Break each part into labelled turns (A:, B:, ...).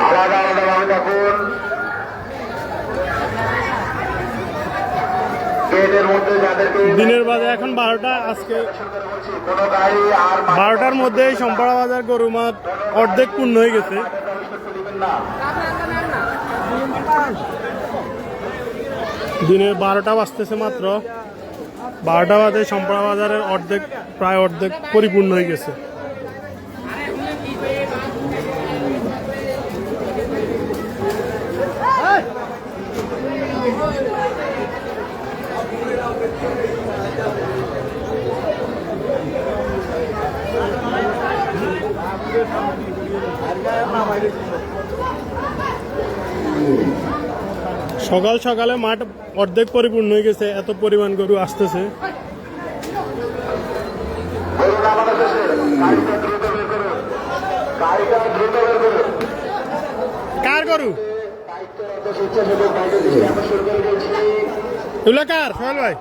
A: আলাদা আলাদা ভাবে থাকুন। গেটের মধ্যে যাদেরকে
B: দিনের বাজে এখন 12টা। আজকে 12টার মধ্যেই সম্পাড়া বাজার গরু মাঠ অর্ধেক পূর্ণ হয়ে গেছে। দিনের 12টা বাজতেছে মাত্র। 12টা বাজে সম্পাড়া বাজারের প্রায় অর্ধেক পরিপূর্ণ হয়ে গেছে। সকাল সকালে মাঠ অর্ধেক পরিপূর্ণ হয়ে গেছে, এত পরিমাণ গরু আসতেছে। কার গরু এগুলো কার? সোহেল ভাই,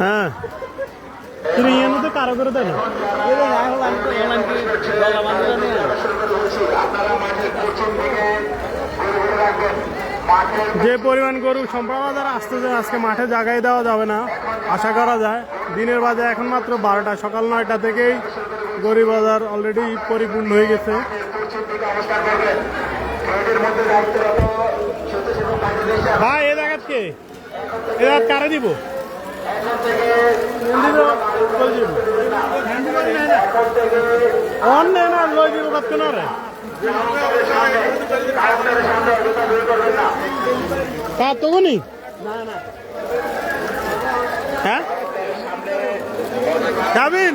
B: হ্যাঁ তুমি এর মধ্যে কারো করে দেয় না। যে পরিমাণ গরু সম্পাড়া বাজার আসতেছে, আজকে মাঠে জায়গায় দেওয়া যাবে না আশা করা যায়। দিনের বাজার এখন মাত্র 12টা, সকাল 9টা থেকেই গরু বাজার অলরেডি পরিপূর্ণ হয়ে গেছে। ভাই এ জায়গা কে? এ জায়গা কারে দিব? তখনই হ্যাঁ যাবেন।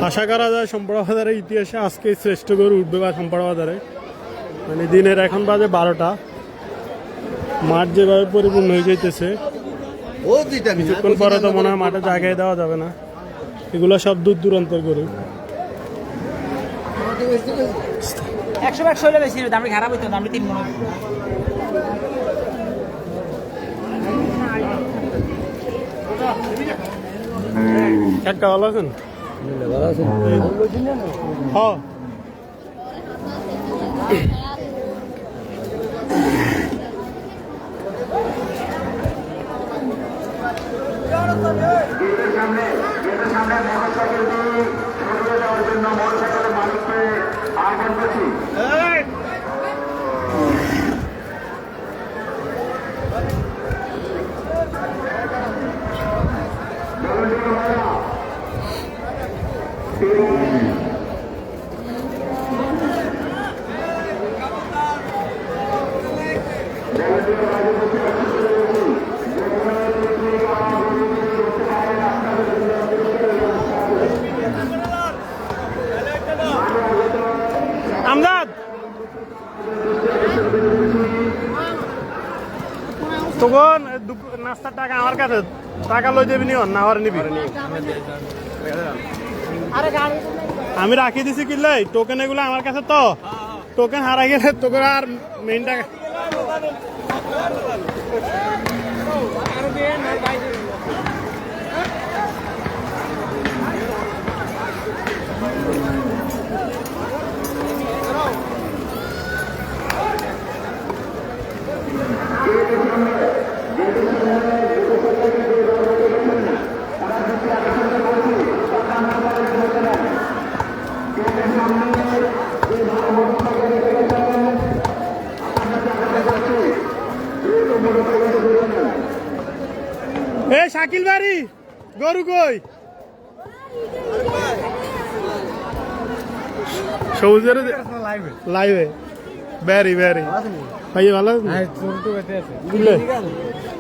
B: আশা করা যায় সম্পাড়া বাজারের ইতিহাসে আজকে শ্রেষ্ঠ গরু উঠবে বা সম্পাড়া বাজারে। মানে দিনের এখন বাজে 12টা, মাঠ যেভাবে পরিপূর্ণ হয়ে যাইতেছে, কিছুক্ষণ পরে তো মনে হয় মাঠে জায়গায় দেওয়া যাবে না। এগুলো সব দূর দূরান্তের গরু। একটা ভালো আছেন? হ্যাঁ আমজাদ, তখন নাস্তার টাকা আমার কাছে, টাকা লই যাবি নি না আর নিবি? আমি রাখি দিছি কিনলে টোকেন, এগুলো আমার কাছে তো টোকেন হারাই গেলে তোকে আর মেইন টাকা এ শাকিল বাড়ি গরু কই সবুজের লাইভে বেরি বেরি ভাই ভালো আছেন বুঝলে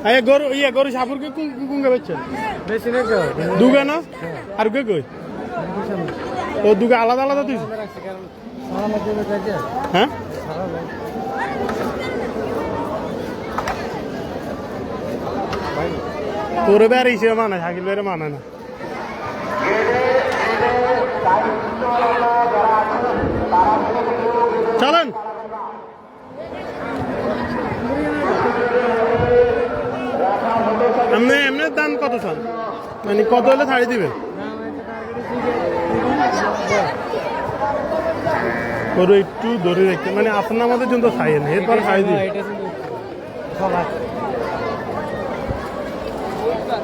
B: আরে গরু গরু সাপুরকে কুঙ্গে বেচছেন দুগে না আর কে কই ও দুগে আলাদা আলাদা দিস হ্যাঁ তোরে বের হিসেবে মানে শাকিল বেড়ে মানে না চলেন এমনি এমনি দাম কত চান মানে কত হলে ছাড়ি দিবে গরু একটু ধরে দেখতে মানে আপনার মধ্যে জন্য খাইয়ে না এরপর খাই দিবে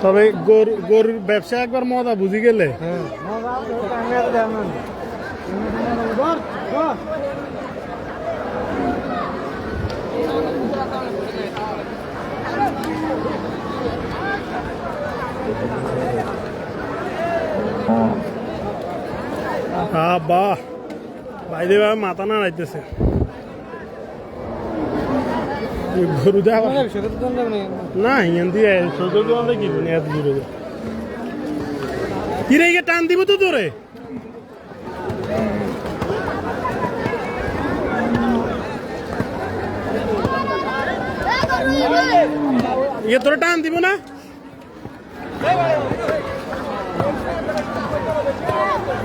B: তবে গরুর ব্যবসা একবার মজা বুঝি গেলে বাহ বাইরে মাথা না রাইতেছে গরু দেখা না হিন্দি সোজা তো আমরা কিনি এত দূরে কিরে গিয়ে টান দিব তো তোরে তোরে টান দিব না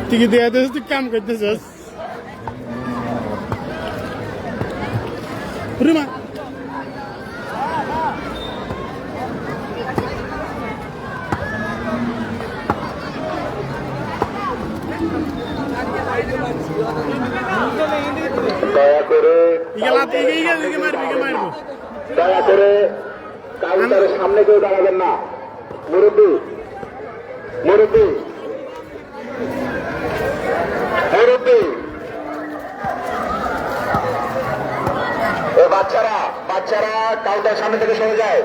B: তুই কি দেয়া তুই কাম করতেছিস রুমা
A: দয়া করে
B: মারবো
A: দয়া করে কাউন্টারের সামনে কেউ দাঁড়াবেন না মুরব্বী মুরব্বী মুরব্বী ও বাচ্চারা কাউন্টারের সামনে থেকে সরে যায়